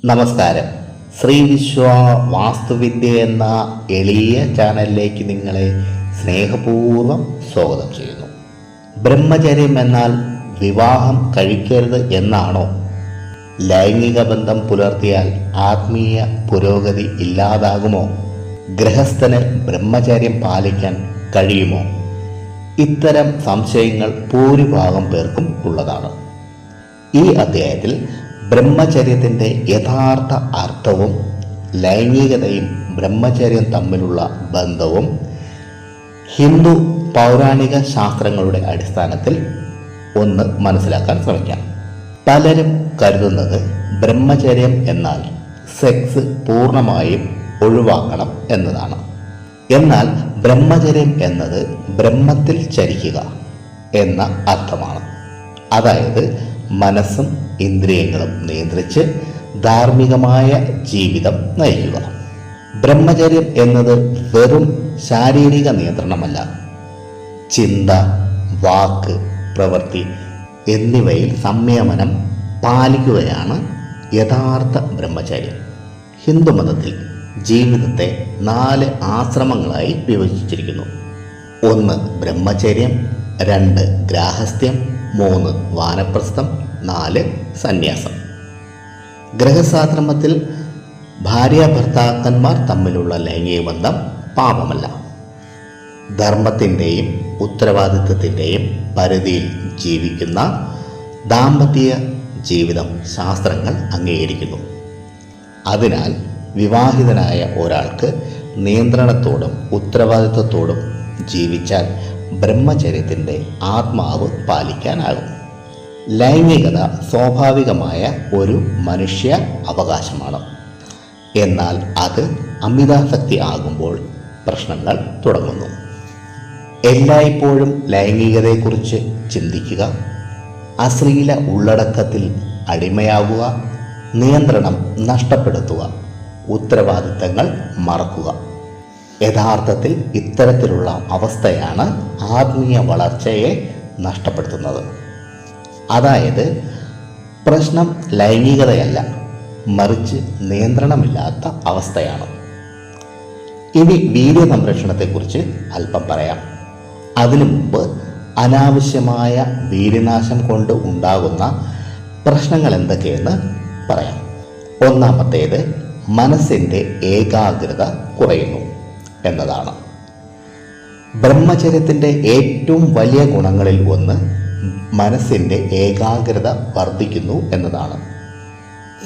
നമസ്കാരം. ശ്രീ വിശ്വ വാസ്തുവിദ്യ എന്ന എളിയ ചാനലിലേക്ക് നിങ്ങളെ സ്നേഹപൂർവ്വം സ്വാഗതം ചെയ്യുന്നു. ബ്രഹ്മചര്യം എന്നാൽ വിവാഹം കഴിക്കരുത് എന്നാണോ? ലൈംഗിക ബന്ധം പുലർത്തിയാൽ ആത്മീയ പുരോഗതി ഇല്ലാതാകുമോ? ഗൃഹസ്ഥന് ബ്രഹ്മചര്യം പാലിക്കാൻ കഴിയുമോ? ഇത്തരം സംശയങ്ങൾ ഭൂരിഭാഗം പേർക്കും ഉള്ളതാണ്. ഈ അധ്യായത്തിൽ ബ്രഹ്മചര്യത്തിൻ്റെ യഥാർത്ഥ അർത്ഥവും ലൈംഗികതയും ബ്രഹ്മചര്യം തമ്മിലുള്ള ബന്ധവും ഹിന്ദു പൗരാണിക ശാസ്ത്രങ്ങളുടെ അടിസ്ഥാനത്തിൽ ഒന്ന് മനസ്സിലാക്കാൻ ശ്രമിക്കാം. പലരും കരുതുന്നത് ബ്രഹ്മചര്യം എന്നാൽ സെക്സ് പൂർണ്ണമായും ഒഴിവാക്കണം എന്നതാണ്. എന്നാൽ ബ്രഹ്മചര്യം എന്നത് ബ്രഹ്മത്തിൽ ചരിക്കുക എന്ന അർത്ഥമാണ്. അതായത് മനസ്സും ഇന്ദ്രിയങ്ങളും നിയന്ത്രിച്ച് ധാർമ്മികമായ ജീവിതം നയിക്കുക. ബ്രഹ്മചര്യം എന്നത് വെറും ശാരീരിക നിയന്ത്രണമല്ല. ചിന്ത, വാക്ക്, പ്രവൃത്തി എന്നിവയിൽ സംയമനം പാലിക്കുകയാണ് യഥാർത്ഥ ബ്രഹ്മചര്യം. ഹിന്ദുമതത്തിൽ ജീവിതത്തെ 4 ആശ്രമങ്ങളായി വിഭജിച്ചിരിക്കുന്നു. 1 ബ്രഹ്മചര്യം, 2 ഗാർഹസ്ഥ്യം, 3 വാനപ്രസ്ഥം, 4 സന്യാസം. ഗൃഹസ്ഥാശ്രമത്തിൽ ഭാര്യാഭർത്താക്കന്മാർ തമ്മിലുള്ള ലൈംഗിക ബന്ധം പാപമല്ല. ധർമ്മത്തിൻ്റെയും ഉത്തരവാദിത്വത്തിൻ്റെയും പരിധിയിൽ ജീവിക്കുന്ന ദാമ്പത്യ ജീവിതം ശാസ്ത്രങ്ങൾ അംഗീകരിക്കുന്നു. അതിനാൽ വിവാഹിതനായ ഒരാൾക്ക് നിയന്ത്രണത്തോടും ഉത്തരവാദിത്വത്തോടും ജീവിച്ചാൽ ബ്രഹ്മചര്യത്തിൻ്റെ ആത്മാവ് പാലിക്കാനാകും. ലൈംഗികത സ്വാഭാവികമായ ഒരു മനുഷ്യ അവകാശമാണ്. എന്നാൽ അത് അമിതാസക്തി ആകുമ്പോൾ പ്രശ്നങ്ങൾ തുടങ്ങുന്നു. എല്ലായ്പ്പോഴും ലൈംഗികതയെക്കുറിച്ച് ചിന്തിക്കുക, അശ്ലീല ഉള്ളടക്കത്തിൽ അടിമയാകുക, നിയന്ത്രണം നഷ്ടപ്പെടുത്തുക, ഉത്തരവാദിത്തങ്ങൾ മറക്കുക. യഥാർത്ഥത്തിൽ ഇത്തരത്തിലുള്ള അവസ്ഥയാണ് ആത്മീയ വളർച്ചയെ നഷ്ടപ്പെടുത്തുന്നത്. അതായത് പ്രശ്നം ലൈംഗികതയല്ല, മറിച്ച് നിയന്ത്രണമില്ലാത്ത അവസ്ഥയാണ്. ഇനി വീര്യ സംരക്ഷണത്തെക്കുറിച്ച് അല്പം പറയാം. അതിനു മുമ്പ് അനാവശ്യമായ വീര്യനാശം കൊണ്ട് ഉണ്ടാകുന്ന പ്രശ്നങ്ങൾ എന്തൊക്കെയെന്ന് പറയാം. ഒന്നാമത്തേത് മനസ്സിൻ്റെ ഏകാഗ്രത കുറയുന്നു എന്നതാണ്. ബ്രഹ്മചര്യത്തിൻ്റെ ഏറ്റവും വലിയ ഗുണങ്ങളിൽ ഒന്ന് മനസ്സിൻ്റെ ഏകാഗ്രത വർദ്ധിക്കുന്നു എന്നതാണ്.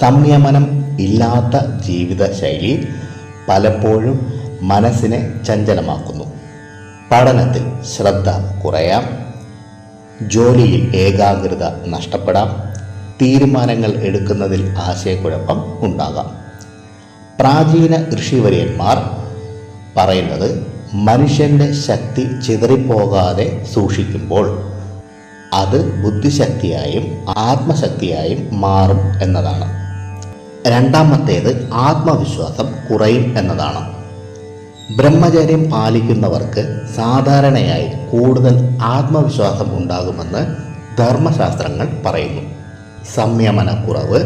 സംയമനം ഇല്ലാത്ത ജീവിതശൈലി പലപ്പോഴും മനസ്സിനെ ചഞ്ചലമാക്കുന്നു. പഠനത്തിൽ ശ്രദ്ധ കുറയാം, ജോലിയിൽ ഏകാഗ്രത നഷ്ടപ്പെടാം, തീരുമാനങ്ങൾ എടുക്കുന്നതിൽ ആശയക്കുഴപ്പം ഉണ്ടാകാം. പ്രാചീന ഋഷിവര്യന്മാർ പറയുന്നത് മനുഷ്യൻ്റെ ശക്തി ചിതറിപ്പോകാതെ സൂക്ഷിക്കുമ്പോൾ അത് ബുദ്ധിശക്തിയായും ആത്മശക്തിയായും മാറും എന്നതാണ്. രണ്ടാമത്തേത് ആത്മവിശ്വാസം കുറയും എന്നതാണ്. ബ്രഹ്മചര്യം പാലിക്കുന്നവർക്ക് സാധാരണയായി കൂടുതൽ ആത്മവിശ്വാസം ഉണ്ടാകുമെന്ന് ധർമ്മശാസ്ത്രങ്ങൾ പറയുന്നു. സംയമനക്കുറവ്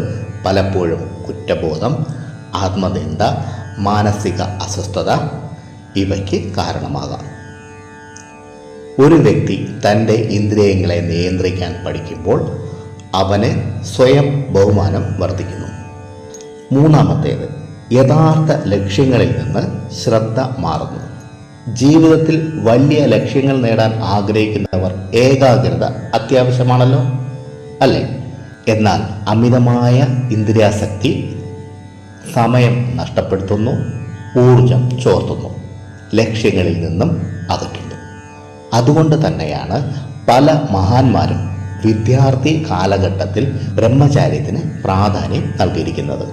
പലപ്പോഴും കുറ്റബോധം, ആത്മനിന്ദ, മാനസിക അസ്വസ്ഥത ഇവയ്ക്ക് കാരണമാകാം. ഒരു വ്യക്തി തൻ്റെ ഇന്ദ്രിയങ്ങളെ നിയന്ത്രിക്കാൻ പഠിക്കുമ്പോൾ അവന് സ്വയം ബഹുമാനം വർദ്ധിക്കുന്നു. മൂന്നാമത്തേത് യഥാർത്ഥ ലക്ഷ്യങ്ങളിൽ നിന്ന് ശ്രദ്ധ മാറുന്നു. ജീവിതത്തിൽ വലിയ ലക്ഷ്യങ്ങൾ നേടാൻ ആഗ്രഹിക്കുന്നവർ ഏകാഗ്രത അത്യാവശ്യമാണല്ലോ, അല്ലേ? എന്നാൽ അമിതമായ ഇന്ദ്രിയാസക്തി സമയം നഷ്ടപ്പെടുത്തുന്നു, ഊർജം ചോർത്തുന്നു, ലക്ഷ്യങ്ങളിൽ നിന്നും അകറ്റുന്നു. അതുകൊണ്ട് തന്നെയാണ് പല മഹാന്മാരും വിദ്യാർത്ഥി കാലഘട്ടത്തിൽ ബ്രഹ്മചര്യത്തിന് പ്രാധാന്യം നൽകിയിരിക്കുന്നത്.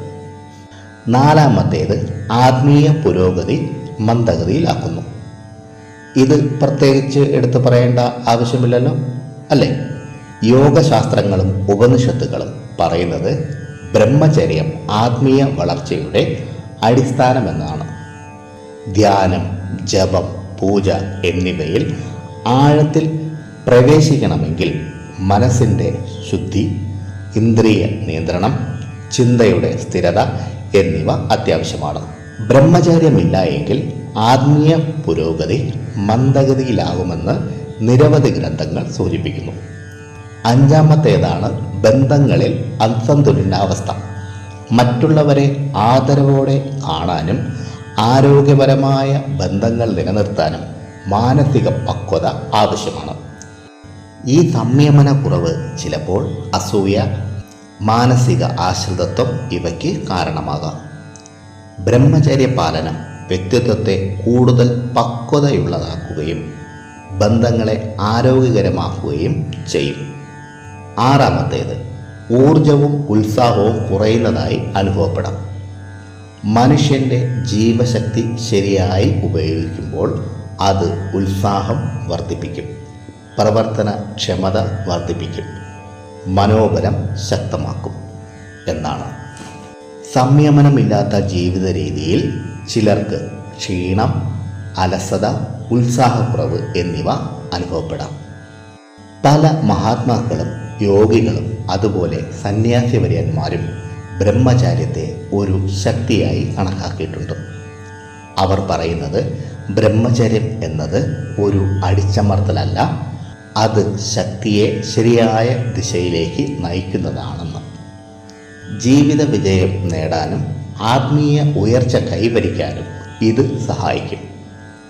നാലാമത്തേത് ആത്മീയ പുരോഗതി മന്ദഗതിയിലാക്കുന്നു. ഇത് പ്രത്യേകിച്ച് എടുത്തു പറയേണ്ട ആവശ്യമില്ലല്ലോ, അല്ലേ? യോഗശാസ്ത്രങ്ങളും ഉപനിഷത്തുകളും പറയുന്നത് ബ്രഹ്മചര്യം ആത്മീയ വളർച്ചയുടെ അടിസ്ഥാനമെന്നാണ്. ധ്യാനം, ജപം, പൂജ എന്നിവയിൽ ആഴത്തിൽ പ്രവേശിക്കണമെങ്കിൽ മനസ്സിൻ്റെ ശുദ്ധി, ഇന്ദ്രിയ നിയന്ത്രണം, ചിന്തയുടെ സ്ഥിരത എന്നിവ അത്യാവശ്യമാണ്. ബ്രഹ്മചര്യമില്ല എങ്കിൽ ആത്മീയ പുരോഗതി മന്ദഗതിയിലാകുമെന്ന് നിരവധി ഗ്രന്ഥങ്ങൾ സൂചിപ്പിക്കുന്നു. അഞ്ചാമത്തേതാണ് ബന്ധങ്ങളിൽ അസന്തുലനാവസ്ഥ. മറ്റുള്ളവരെ ആദരവോടെ കാണാനും ആരോഗ്യപരമായ ബന്ധങ്ങൾ നിലനിർത്താനും മാനസിക പക്വത ആവശ്യമാണ്. ഈ സംയമനക്കുറവ് ചിലപ്പോൾ അസൂയ, മാനസിക ആശ്രിതത്വം ഇവയ്ക്ക് കാരണമാകാം. ബ്രഹ്മചര്യ പാലനം വ്യക്തിത്വത്തെ കൂടുതൽ പക്വതയുള്ളതാക്കുകയും ബന്ധങ്ങളെ ആരോഗ്യകരമാക്കുകയും ചെയ്യും. ആറാമത്തേത്, ഊർജവും ഉത്സാഹവും കുറയുന്നതായി അനുഭവപ്പെടാം. മനുഷ്യൻ്റെ ജീവശക്തി ശരിയായി ഉപയോഗിക്കുമ്പോൾ അത് ഉത്സാഹം വർദ്ധിപ്പിക്കും, പ്രവർത്തനക്ഷമത വർദ്ധിപ്പിക്കും, മനോബലം ശക്തമാക്കും എന്നാണ്. സംയമനമില്ലാത്ത ജീവിത രീതിയിൽ ചിലർക്ക് ക്ഷീണം, അലസത, ഉത്സാഹക്കുറവ് എന്നിവ അനുഭവപ്പെടാം. പല മഹാത്മാക്കളും യോഗികളും അതുപോലെ സന്യാസിവര്യന്മാരും ബ്രഹ്മചാര്യത്തെ ഒരു ശക്തിയായി കണക്കാക്കിയിട്ടുണ്ട്. അവർ പറയുന്നത് ബ്രഹ്മചര്യം എന്നത് ഒരു അടിച്ചമർത്തലല്ല, അത് ശക്തിയെ ശരിയായ ദിശയിലേക്ക് നയിക്കുന്നതാണെന്ന്. ജീവിത വിജയം നേടാനും ആത്മീയ ഉയർച്ച കൈവരിക്കാനും ഇത് സഹായിക്കും.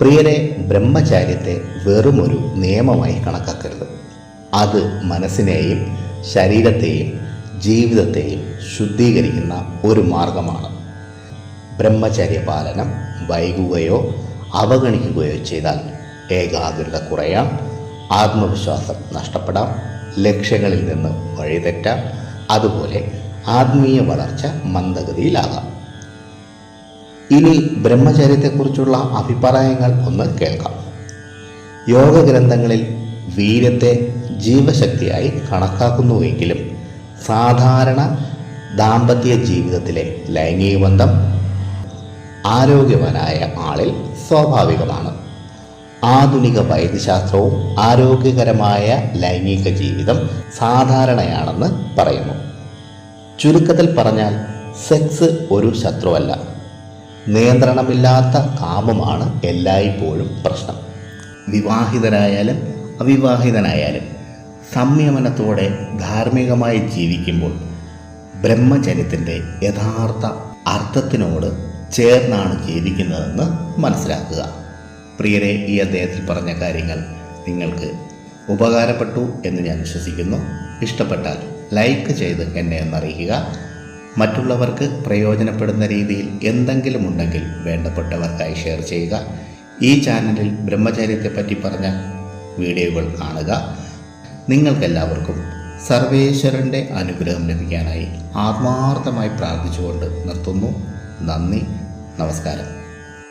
പ്രിയരെ, ബ്രഹ്മചാര്യത്തെ വെറുമൊരു നിയമമായി കണക്കാക്കരുത്. അത് മനസ്സിനെയും ശരീരത്തെയും ജീവിതത്തെയും ശുദ്ധീകരിക്കുന്ന ഒരു മാർഗമാണ്. ബ്രഹ്മചര്യ പാലനം വൈകുകയോ അവഗണിക്കുകയോ ചെയ്താൽ ഏകാഗ്രത കുറയാം, ആത്മവിശ്വാസം നഷ്ടപ്പെടാം, ലക്ഷ്യങ്ങളിൽ നിന്ന് വഴിതെറ്റാം, അതുപോലെ ആത്മീയ വളർച്ച മന്ദഗതിയിലാകാം. ഇനി ബ്രഹ്മചര്യത്തെക്കുറിച്ചുള്ള അഭിപ്രായങ്ങൾ ഒന്ന് കേൾക്കാം. യോഗ ഗ്രന്ഥങ്ങളിൽ വീര്യത്തെ ജീവശക്തിയായി കണക്കാക്കുന്നുവെങ്കിലും സാധാരണ ദാമ്പത്യ ജീവിതത്തിലെ ലൈംഗിക ബന്ധം ആരോഗ്യവാനായ ആളിൽ സ്വാഭാവികമാണ്. ആധുനിക വൈദ്യശാസ്ത്രവും ആരോഗ്യകരമായ ലൈംഗിക ജീവിതം സാധാരണയാണെന്ന് പറയുന്നു. ചുരുക്കത്തിൽ പറഞ്ഞാൽ സെക്സ് ഒരു ശത്രുവല്ല. നിയന്ത്രണമില്ലാത്ത കാമമാണ് എല്ലായ്പ്പോഴും പ്രശ്നം. വിവാഹിതനായാലും അവിവാഹിതനായാലും സംയമനത്തോടെ ധാർമ്മികമായി ജീവിക്കുമ്പോൾ ബ്രഹ്മചര്യത്തിൻ്റെ യഥാർത്ഥ അർത്ഥത്തിനോട് ചേർന്നാണ് ജീവിക്കുന്നതെന്ന് മനസ്സിലാക്കുക. പ്രിയരെ, ഈ അദ്ദേഹത്തിൽ പറഞ്ഞ കാര്യങ്ങൾ നിങ്ങൾക്ക് ഉപകാരപ്പെട്ടു എന്ന് ഞാൻ വിശ്വസിക്കുന്നു. ഇഷ്ടപ്പെട്ടാൽ ലൈക്ക് ചെയ്ത് എന്നെ ഒന്നറിയിക്കുക. മറ്റുള്ളവർക്ക് പ്രയോജനപ്പെടുന്ന രീതിയിൽ എന്തെങ്കിലും ഉണ്ടെങ്കിൽ വേണ്ടപ്പെട്ടവർക്കായി ഷെയർ ചെയ്യുക. ഈ ചാനലിൽ ബ്രഹ്മചര്യത്തെപ്പറ്റി പറഞ്ഞ വീഡിയോകൾ കാണുക. നിങ്ങൾക്കെല്ലാവർക്കും സർവേശ്വരൻ്റെ അനുഗ്രഹം ലഭിക്കാനായി ആത്മാർത്ഥമായി പ്രാർത്ഥിച്ചുകൊണ്ട് നിർത്തുന്നു. നന്ദി, നമസ്കാരം.